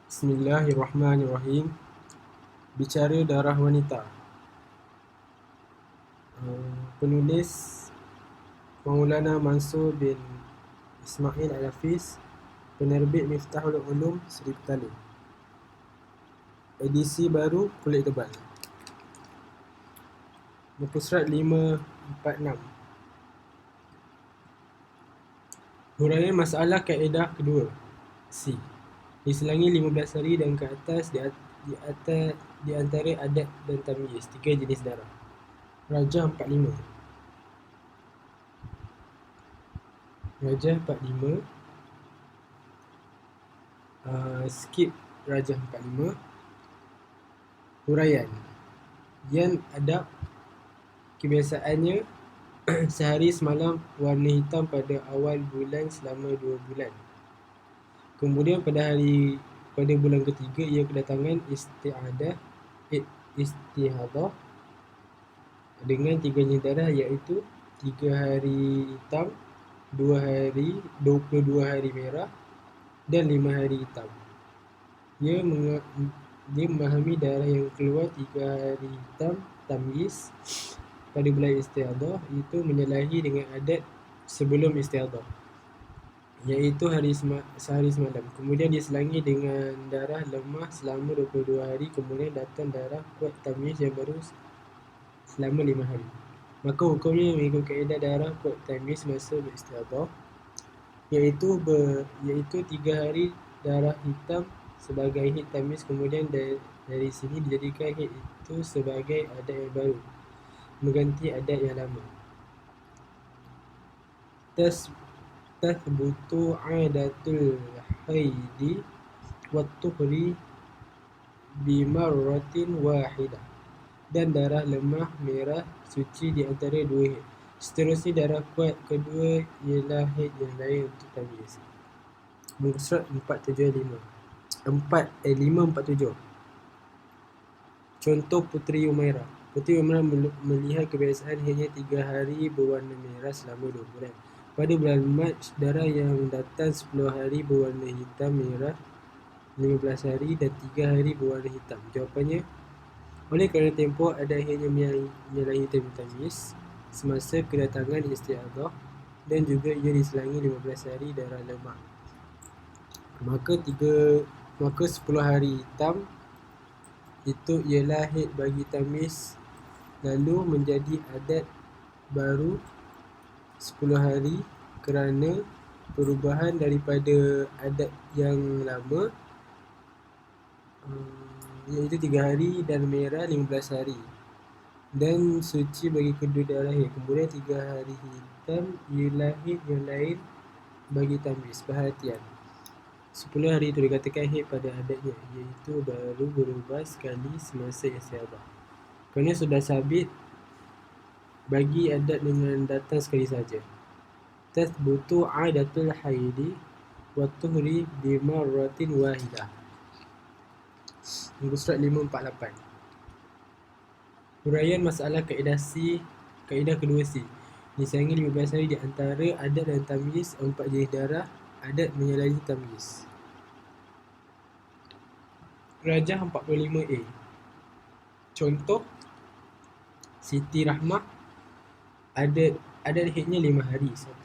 Bismillahirrahmanirrahim. Bicara darah wanita. Penulis Maulana Mansur bin Ismail Al-Hafiz. Penerbit Miftahul Ulum Seri Petaling. Edisi baru kulit tebal. Muka surat 546. Huraian masalah kaedah kedua. C. Diselangi 15 hari dan ke atas di antara adat dan tamyiz. 3 jenis darah. Rajah 45. Rajah 45. Skip Rajah 45. Huraian. Yang adab kebiasaannya sehari semalam warna hitam pada awal bulan selama 2 bulan. Kemudian pada bulan ketiga ia kedatangan istihadah dengan 3 jenis darah, iaitu 3 hari hitam, 22 hari merah dan 5 hari hitam. Dia memahami darah yang keluar 3 hari hitam tamyiz pada bulan istihadah itu menyalahi dengan adat sebelum istihadah, iaitu sehari semalam. Kemudian diselangi dengan darah lemah selama 22 hari. Kemudian datang darah kuat tamyiz yang baru selama 5 hari. Maka hukumnya mengikut kaedah darah kuat tamyiz masa beristihadah, iaitu 3 hari darah hitam sebagai haid tamyiz. Kemudian dari sini dijadikan haid itu sebagai adat yang baru, mengganti adat yang lama. Tathbutu adatul haidi wat tuhri bimarratin wahidah, dan darah lemah merah suci di antara 2 haid. Seterusnya darah kuat kedua ialah haid yang lain untuk tamyiz. Muka surat 547. Contoh Puteri Umairah. Puteri Umairah melihat kebiasaan haidnya 3 hari berwarna merah selama 2 bulan. Pada bulan Mac, darah yang datang 10 hari berwarna hitam merah, 15 hari dan 3 hari berwarna hitam. Jawapannya, oleh kerana tempoh ada haidnya menyalahi tamyiz semasa kedatangan istihadah dan juga ia diselangi 15 hari darah lemah, maka 10 hari hitam itu ialah haid bagi tamyiz, lalu menjadi adat baru 10 hari kerana perubahan daripada adat yang lama, iaitu 3 hari dan merah 15 hari, dan suci bagi kedua darah haid. Kemudian 3 hari hitam ialah haid yang lain bagi tamyiz. Perhatian, 10 hari itu dikatakan haid pada adatnya, iaitu baru berubah sekali semasa istihadah, kerana sudah sabit bagi adat dengan datang sekali saja. Tathbutu adatul haidi wa tuhri bimarratin wahidah. Muka surat 548. Huraian masalah kaedah kedua C. Diselangi 15 hari di antara adat dan tamyiz. 4 jenis darah adat menyalahi tamyiz. Rajah 45A. Contoh Siti Rahmah. Adat haidnya 5 hari, 1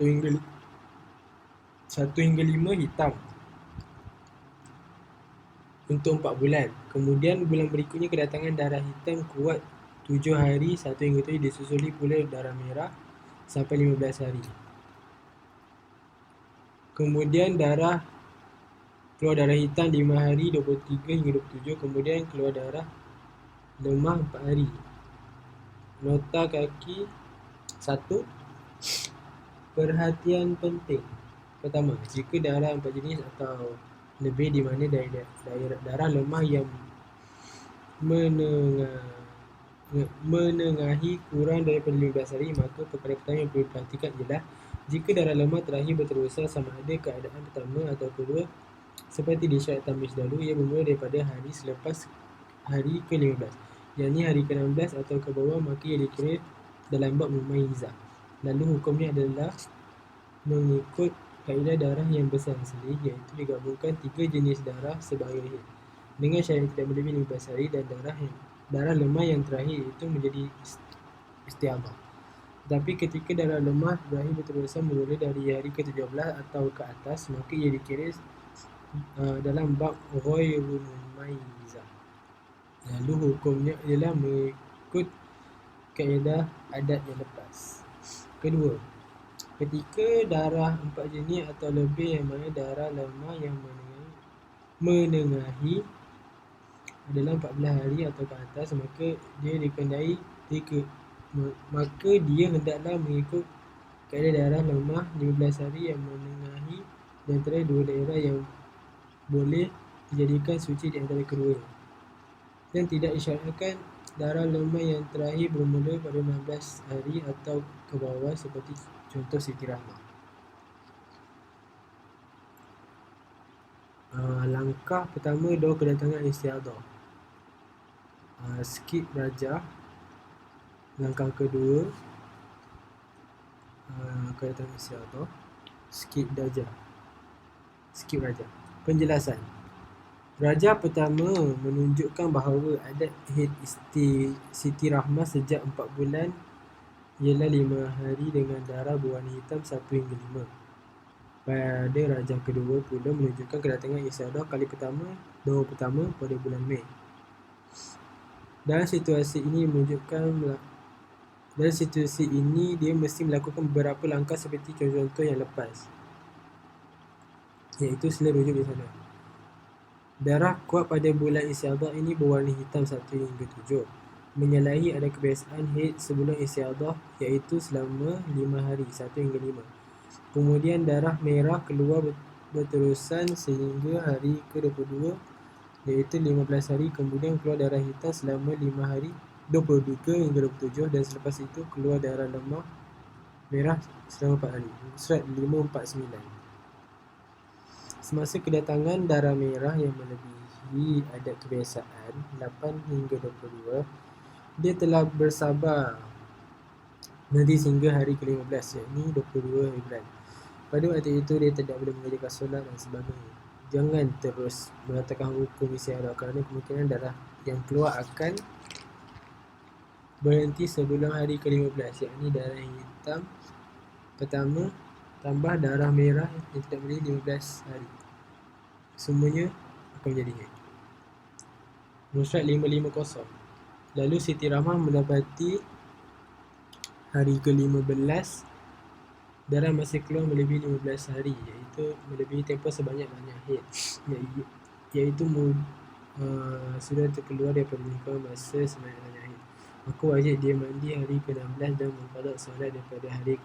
hingga 5 hitam untuk 4 bulan. Kemudian bulan berikutnya kedatangan darah hitam kuat 7 hari, 1 hingga 7, disusuli pula darah merah sampai 15 hari. Kemudian keluar darah hitam 5 hari, 23 hingga 27. Kemudian keluar darah lemah 4 hari. Nota kaki 1. Perhatian penting. Pertama, jika darah 4 jenis atau lebih di mana darah lemah yang menengahi kurang daripada 15 hari, maka perkara pertama yang perlu diperhatikan ialah jika darah lemah terakhir berterusan, sama ada keadaan pertama atau kedua seperti di syarat tamyiz dahulu, ia bermula daripada hari selepas hari ke-15, yakni hari ke-16 atau ke bawah, maka ia dikira dalam bab mumayyizah. Lalu hukumnya adalah mengikut kaedah darah yang berselang-seling, iaitu digabungkan 3 jenis darah sebahagian haid dengan syarat yang tidak melebihi 15 hari, dan darah lemah yang terakhir itu menjadi istiadah. Tetapi ketika darah lemah berakhir berterusan mula dari hari ke-17 atau ke atas, maka ia dikira dalam bab ghairu mumayyizah. Lalu hukumnya ialah mengikut kaedah adat yang lepas. Kedua, ketika darah 4 jenis atau lebih yang mana darah lemah yang menengahi adalah 14 hari atau ke atas, maka dia hendaklah mengikut kaedah darah lemah 15 hari yang menengahi di antara dua daerah yang boleh dijadikan suci di antara keduanya, dan tidak disyaratkan darah lemah yang terakhir bermula pada 16 hari atau ke bawah, seperti contoh Siti Rahmah. Langkah pertama, doa kedatangan istiadah. Skip raja. Langkah kedua, kedatangan istiadah. Skip raja. Penjelasan. Raja pertama menunjukkan bahawa adat haid Siti Rahmah sejak 4 bulan ialah 5 hari dengan darah berwarna hitam 1 hingga 5. Pada raja kedua pula menunjukkan kedatangan istiadah kali pertama, doa pertama pada bulan Mei. Dalam situasi ini dia mesti melakukan beberapa langkah seperti contoh-contoh yang lepas, iaitu sila rujuk di sana. Darah kuat pada bulan istiadah ini berwarna hitam 1 hingga 7. Menyalahi ada kebiasaan haid sebelum istiadah, iaitu selama 5 hari 1 hingga 5. Kemudian darah merah keluar berterusan sehingga hari ke-22, iaitu 15 hari. Kemudian keluar darah hitam selama 5 hari 23 hingga 27, dan selepas itu keluar darah lemah merah selama 4 hari. Surat 549. Semasa kedatangan darah merah yang melebihi adat kebiasaan 8 hingga 22, dia telah bersabar nanti sehingga hari ke-15, yakni 22 hari bulan. Pada waktu itu dia tidak boleh mengerjakan solat dan sebagainya. Jangan terus mengatakan hukum istiadah, kerana kemungkinan darah yang keluar akan berhenti sebelum hari ke-15, yakni darah hitam pertama tambah darah merah yang tidak boleh 15 hari. Semuanya akan menjadi haid. Nusrat 550. Lalu Siti Rahmah mendapati hari ke-15 darah masih keluar melebihi 15 hari, iaitu melebihi tempoh sebanyak-banyak haid, iaitu sudah terkeluar daripada lingkungan masa sebanyak-banyak haid. Maka wajib dia mandi hari ke-16 dan mengqada solat daripada hari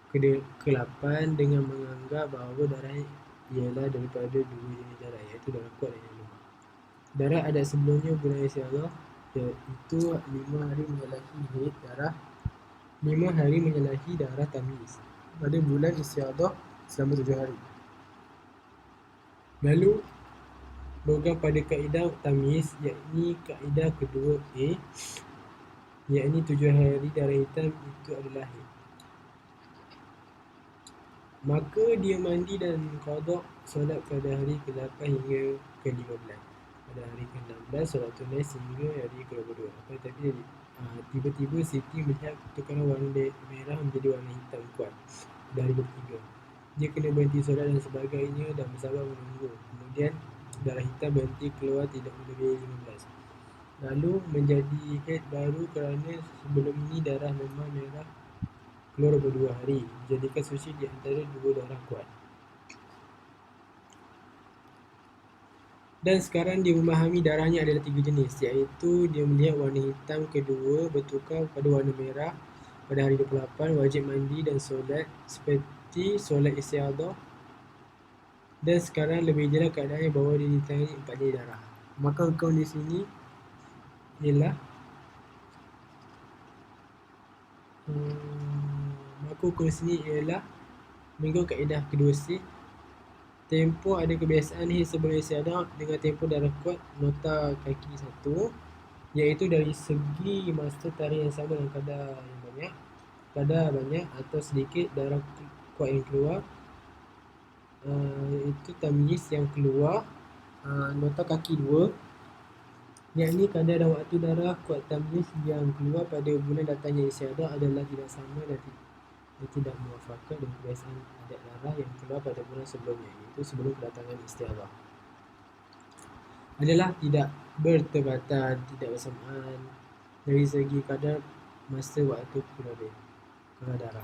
ke-8 dengan menganggap bahawa darah ialah daripada dua jenis darah, iaitu darah kuat dan yang lemah. Darah adat sebelumnya bulan istiadah, iaitu 5 hari menyalahi darah tamyiz pada bulan istiadah selama 7 hari. Lalu berpegang pada kaedah tamyiz, yakni kaedah kedua A, yakni 7 hari darah hitam itu adalah haid. Maka dia mandi dan qada solat pada hari ke-8 hingga ke-15. Pada hari ke-16 solat tunai sehingga hari ke-22. Tetapi tiba-tiba Siti melihat pertukaran warna merah menjadi warna hitam kuat pada hari ke-3. Dia kena berhenti solat dan sebagainya dan bersabar menunggu. Kemudian darah hitam berhenti keluar tidak melebihi 15. Lalu menjadi haid baru kerana sebelum ini darah lemah merah keluar 22 hari, menjadikan suci di antara dua darah kuat. Dan sekarang dia memahami darahnya adalah 3 jenis, iaitu dia melihat warna hitam kedua bertukar pada warna merah pada hari 28, wajib mandi dan solat seperti solat istiadah. Dan sekarang lebih jelas keadaannya bahawa dia ditangani 4 jenis darah. Maka hukum di sini ialah mengikut kaedah kedua C. Tempoh ada kebiasaan haid sebelum istiadah dengan tempoh darah kuat nota kaki 1, iaitu dari segi masa tarikh yang sama dan kadar banyak atau sedikit darah kuat yang keluar, Itu tamyiz yang keluar nota kaki 2, yakni kadar dan waktu darah kuat tamyiz yang keluar pada bulan datangnya istiadah adalah tidak sama dan tidak muafakat dengan kebiasaan adat darah yang keluar pada bulan sebelumnya, iaitu sebelum kedatangan istiadah. Adalah tidak bertepatan, tidak bersamaan dari segi kadar masa waktu keluar darah.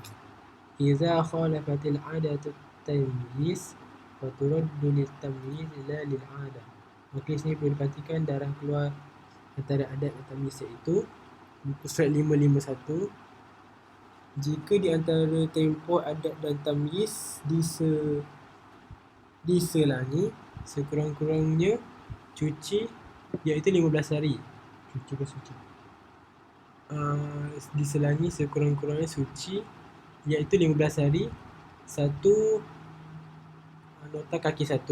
Iza khalafatil adatu tamyiz faturaddu litamyiz la lil'adah. Maka sini perlu diperhatikan darah keluar antara adat dan tamyiz, iaitu muka surat 551. Jika di antara tempoh adat dan tamyiz diselangi sekurang-kurangnya cuci, iaitu 15 hari. Cuci ke suci? Diselangi sekurang-kurangnya suci, iaitu 15 hari. Satu nota kaki 1.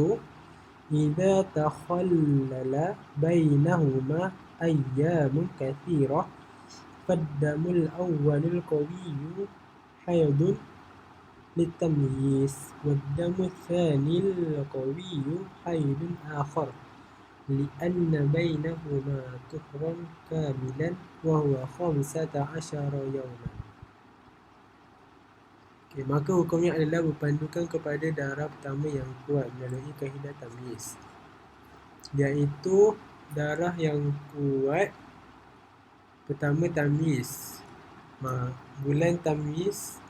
Idza takhallala bainahuma ayyamun katsirah faddamul awwalul qawiyyu haydun litamyiz waddamul thanil qawiyyu haydun akhar li'anna bainahuma tuhran kamilan wa huwa 15 yawman. Maka hukumnya adalah berpandukan kepada darah pertama yang kuat melalui kaedah tamyiz, iaitu darah yang kuat pertama tamyiz, bulan tamyiz,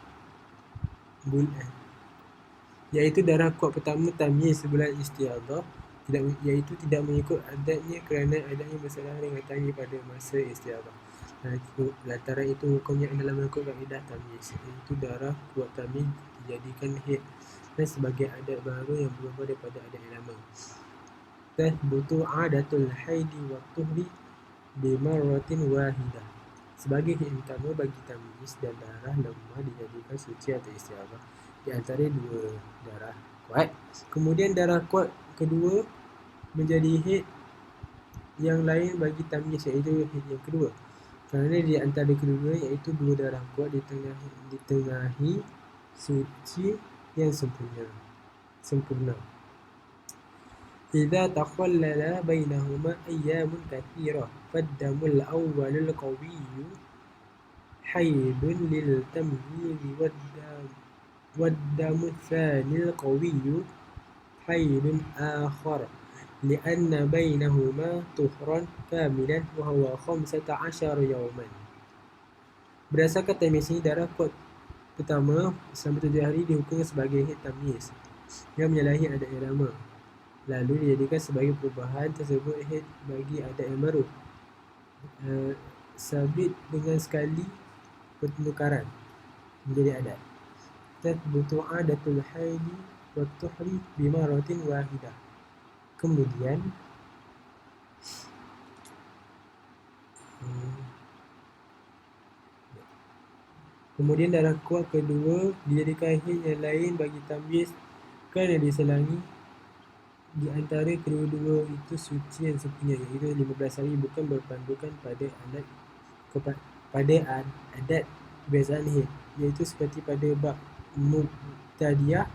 iaitu darah kuat pertama tamyiz bulan istiadah, iaitu tidak mengikut adatnya kerana adatnya bersalah dengan tanya pada masa istiadah. Lantaran itu hukumnya adalah mengikut kaedah tamyiz, iaitu darah kuat tamyiz dijadikan haid dan sebagai adat baru yang berubah daripada adat yang lama. Tathbutu adatul haidi wa tuhri bimarratin wahidah. Sebagai haid utama bagi tamyiz dan darah lemah dijadikan suci atau istiadah di antara dua darah kuat. Kemudian darah kuat kedua menjadi haid yang lain bagi tamyiz, iaitu haid yang kedua. Kerana di antara kedua iaitu dua darah kuat ditengahi suci yang sempurna. Idza takhallala bainahuma ayyamun katsirah faddamul awwalul qawiyyu haydun lil tamyiz waddamu thanil qawiyyu haydun akhar li'anna bainahuma tuhran kamilan wa huwa 15 yawman. Berdasarkan tamyiz ini, darah kuat pertama selama 7 hari dihukum sebagai haid tamyiz yang menyalahi adat yang lama, lalu dijadikan sebagai perubahan tersebut haid bagi adat yang baru, sabit dengan sekali pertukaran menjadi adat. Tathbutu adatul haidi wa tuhri bimaratin wahidah. Kemudian darah kuat kedua dijadikan haid yang lain bagi tamyiz kerana diselangi di antara kedua-dua itu suci yang sempurna, iaitu 15 hari, bukan berpandukan pada adat kebiasaan haid, iaitu seperti pada bab mubtadi'ah,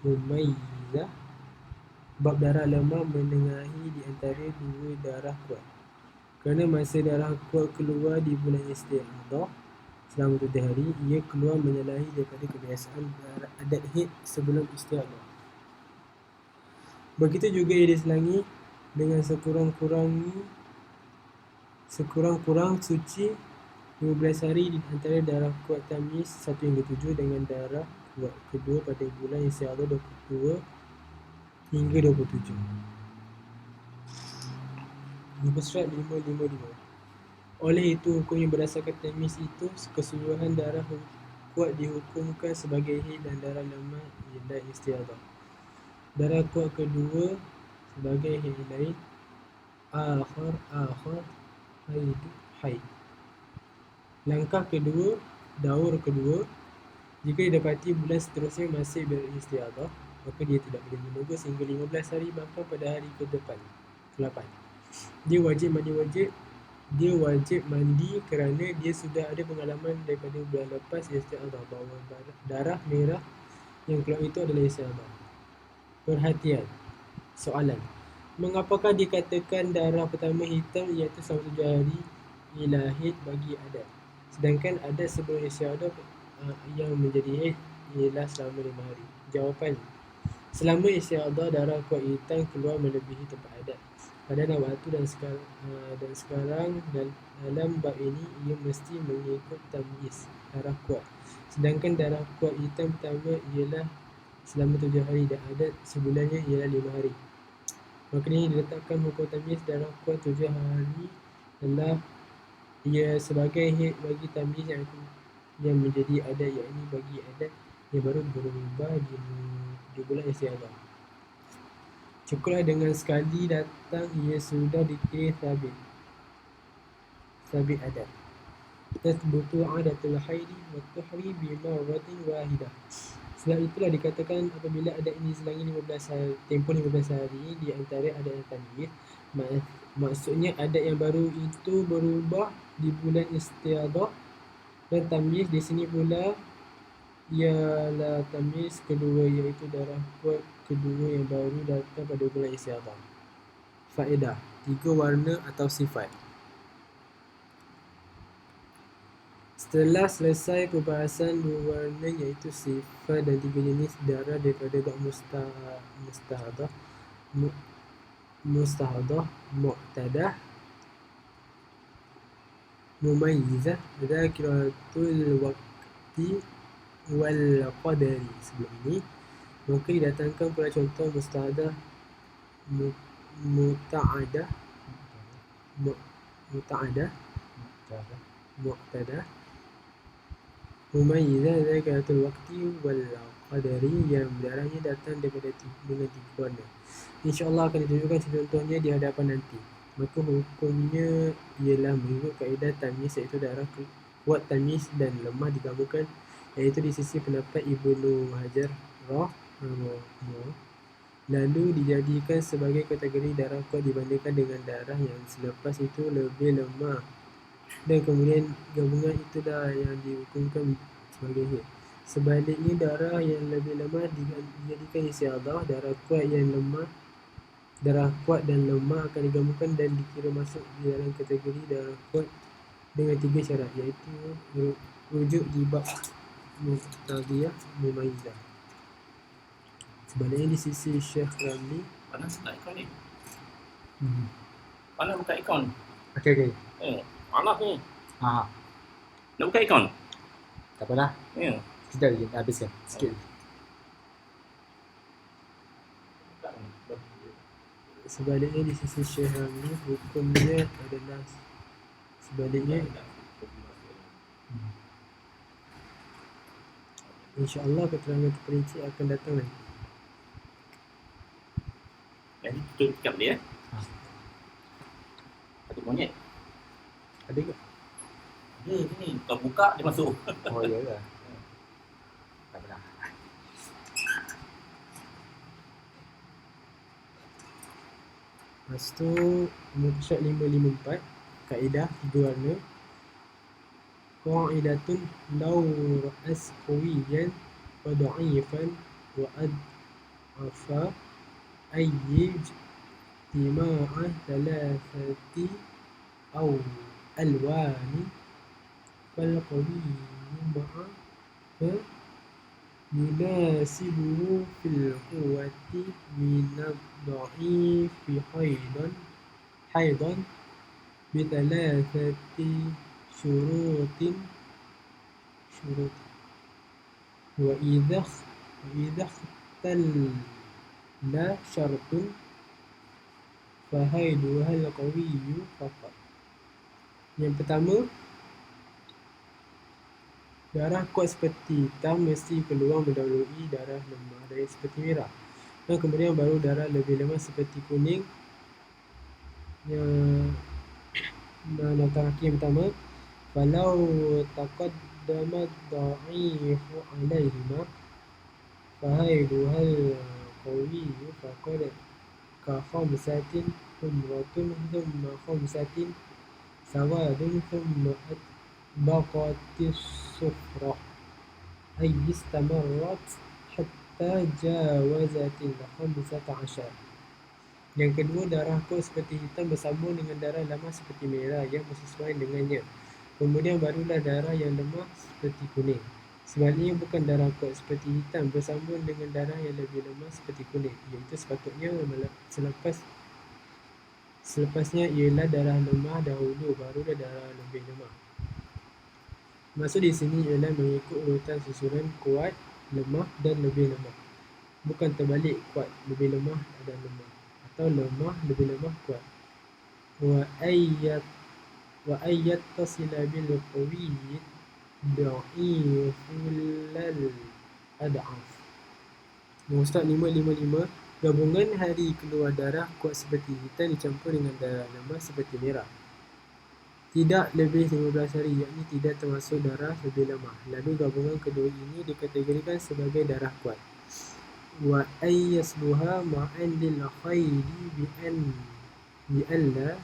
mumayyizah, bab darah lemah menengahi di antara dua darah kuat. Kerana masa darah kuat keluar di bulan istiadah selama 7 hari, ia keluar menyalahi daripada kebiasaan adat haid sebelum istiadah. Begitu juga ia diselangi dengan sekurang-kurang suci 15 hari di antara darah kuat tamyiz 1 hingga 7 dengan darah kuat kedua pada bulan istiadah 22 hingga 27. Muka surat 552. Oleh itu, hukumnya berdasarkan tamyiz itu, keseluruhan darah kuat dihukumkan sebagai haid dan darah lemah ialah istiadah. Darah kuat kedua sebagai haid lain, akhar haid. Langkah kedua, daur kedua. Jika didapati bulan seterusnya masih beristiadah, maka dia tidak boleh menunggu sehingga 15 hari, bahkan pada hari ke-8. Dia wajib mandi wajib dia wajib mandi kerana dia sudah ada pengalaman daripada bulan lepas istiadah bahawa darah merah yang keluar itu adalah istiadah. Perhatian, soalan. Mengapakah dikatakan darah pertama hitam iaitu selama 7 hari ialah haid bagi adat, sedangkan adat sebelum istiadah yang menjadi haid ialah selama 5 hari? Jawapan, selama istiadah darah kuat hitam keluar melebihi tempat adat pada waktu dan sekarang dalam bab ini ia mesti mengikut tamyiz darah kuat, sedangkan darah kuat hitam pertama ialah selama 7 hari dan adat sebulannya ialah 5 hari. Maka ini diletakkan hukum tamyiz darah kuat 7 hari adalah ia sebagai haid bagi tamyiz yang menjadi adat, yakni bagi adat yang baru berubah di bulan istiadah. Cukuplah dengan sekali datang ia sudah dikira sabit adat. Tasbutu adatul haidi wa tuhri bimaratin wahidah. Sebab itulah dikatakan apabila adat ini selangi 15 hari, tempoh 15 hari di antara adat yang tamyiz, maksudnya adat yang baru itu berubah di bulan istiadah, dan tamyiz di sini pula ialah tamyiz kedua iaitu darah kuat kedua yang baru datang pada bulan istiadah. Faedah, 3 warna atau sifat. Setelah selesai perbahasan 2 warna iaitu sifat dan 3 jenis darah daripada bab mustahadah, mu'tadah, mumayyizah, zakiratul waqti wal qadari sebelum ini, maka didatangkan pula contoh mustahadah, mu'tadah, mumayyizah, zakiratul waqti wal qadari yang darahnya datang dengan 3 warna. InsyaAllah akan ditunjukkan contohnya di hadapan nanti. Maka hukumnya ialah mengikut kaedah tamyiz iaitu darah kuat tamyiz dan lemah digabungkan, iaitu di sisi pendapat Ibnu Hajar lalu dijadikan sebagai kategori darah kuat dibandingkan dengan darah yang selepas itu lebih lemah, dan kemudian gabungan itulah yang dihukumkan sebagai haid. Sebaliknya darah yang lebih lemah dijadikan istiadah. Darah kuat dan lemah akan digabungkan dan dikira masuk di dalam kategori darah kuat dengan 3 syarat, iaitu rujuk di bab muqtadiyah mumayyizah. Sebenarnya di sisi Syekh Ramli. Panas nak ikon ni? Panas buka ikon. Okey. Panas ni. Nak buka ikon? Tak apalah. Ya. Kita lagi habiskan sikit. Sebaliknya di sisi Syekh Ramli hukumnya adalah sebaliknya. InsyaAllah keterangan terperinci akan datang lagi. Jadi tutup tikap dia. Ada monyet. Ada ke? Ada sini. Kau buka dia masuk. Oh ya ke? Tak pernah. Lepas tu muka surat 554, kaedah 3 warna. Qa'idatun law ra'as qawiyan wa da'ifan wa ad'afa ayyij tima'a thalathati aw alwani fal qawiyyu ma'a yunasibuhu fil quwwati minad dha'ifi haidan bithalathati syurutin wa idha ikhtalla syartun fahaiduhal qawiyyu faqat. Yang pertama, darah kuat seperti hitam mesti keluar mendahului darah lemah dari seperti merah, dan kemudian baru darah lebih lemah seperti kuning. Yang kaki yang pertama, falau taqaddama dha'ifu alaihima fahaiduhal qawiyyu faqad ka khamsatin humratun thumma khamsatin سواد ثم أطبقت الصفرة أي استمرت حتى جاوزت 15. Yang kedua, darah kuat seperti hitam bersambung dengan darah lemah seperti merah yang bersesuaian dengannya. Kemudian barulah darah yang lemah seperti kuning. Sebaliknya, bukan darah kuat seperti hitam bersambung dengan darah yang lebih lemah seperti kuning, iaitu sepatutnya selepasnya ialah darah lemah dahulu, barulah darah lebih lemah. Maksud di sini ialah mengikut urutan susunan kuat, lemah dan lebih lemah. Bukan terbalik, kuat lebih lemah dan lemah, atau lemah lebih lemah kuat. Wa ayyat tasila bil qawiyid da'iful ad'af. Ustaz 555, gabungan hari keluar darah kuat seperti hitam dicampur dengan darah lemah seperti merah. Tidak lebih 15 hari, yakni tidak termasuk darah lebih lemah. Lalu gabungan kedua ini dikategorikan sebagai darah kuat. Wa ayyasluha ma'an lil khayli bi'alla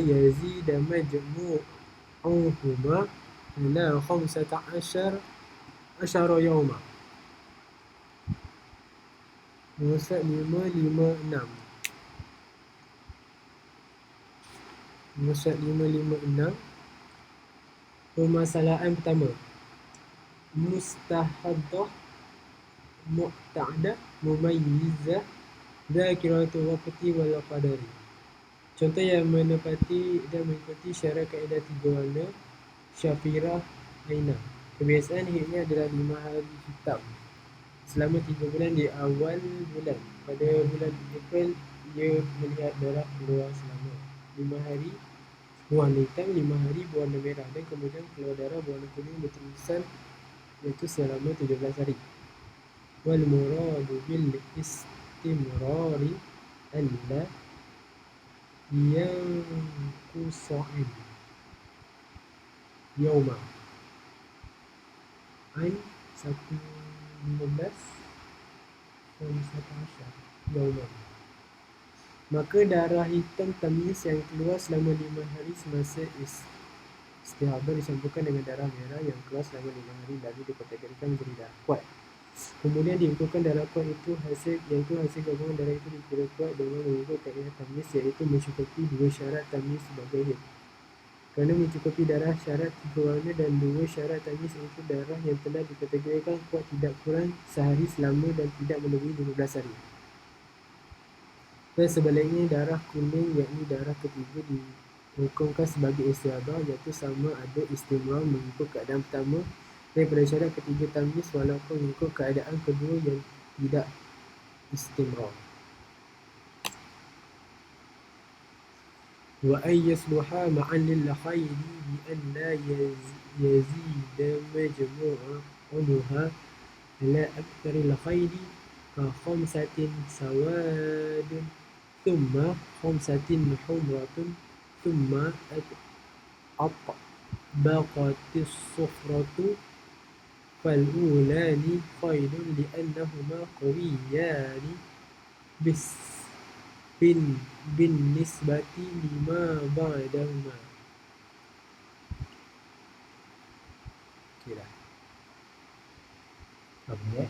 yazid majmu'uhuma ila 15 yawma. Ustaz 556. Ustaz 556. Permasalahan pertama, mustahadah, mu'tadah, mumayyizah, zakiratul waqti wal qadari. Contoh yang menepati dan mengikuti syarat kaedah 3 warna syafirah aina. Kebiasaan hidnya adalah 5 hari hitam selama 3 bulan di awal bulan. Pada bulan April, ia melihat darah keluar selama 5 hari berwarna hitam, 5 hari berwarna merah, dan kemudian keluar darah berwarna kuning berterusan, iaitu selama 17 hari. Wal muradu bil istimrari alla yang kusain yauma an 15 yauma. Maka darah hitam tamyiz yang keluar selama 5 hari semasa istihadah dicampurkan dengan darah merah yang keluar selama 5 hari, lalu dikategorikan menjadi darah kuat. Kemudian diukurkan darah kuat itu hasil gabungan darah itu dikira kuat dengan mengikut kaedah tamyiz, iaitu mencukupi 2 syarat tamyiz sebagai haid. Kerana mencukupi darah syarat 3 warna dan 2 syarat tamyiz, iaitu darah yang telah dikategorikan kuat tidak kurang sehari selama dan tidak melebihi 15 hari. Dan sebaliknya, darah kuning, yakni darah ketiga, dihukumkan sebagai istihadah, iaitu sama ada istimrar mengikut keadaan pertama daripada syarat ketiga tamyiz walaupun mengikut keadaan kedua yang tidak istimrar. Wa ayyasluha ma'an lil khayli bi an la yazida majmu'uha ala aktsaril khayli ka 5 sawadun thumma 5 humratun thumma atbaqatis sufratu فالأولان خير لأنهما قويان بالنسبة لما بعدهما. Okey dah. Apa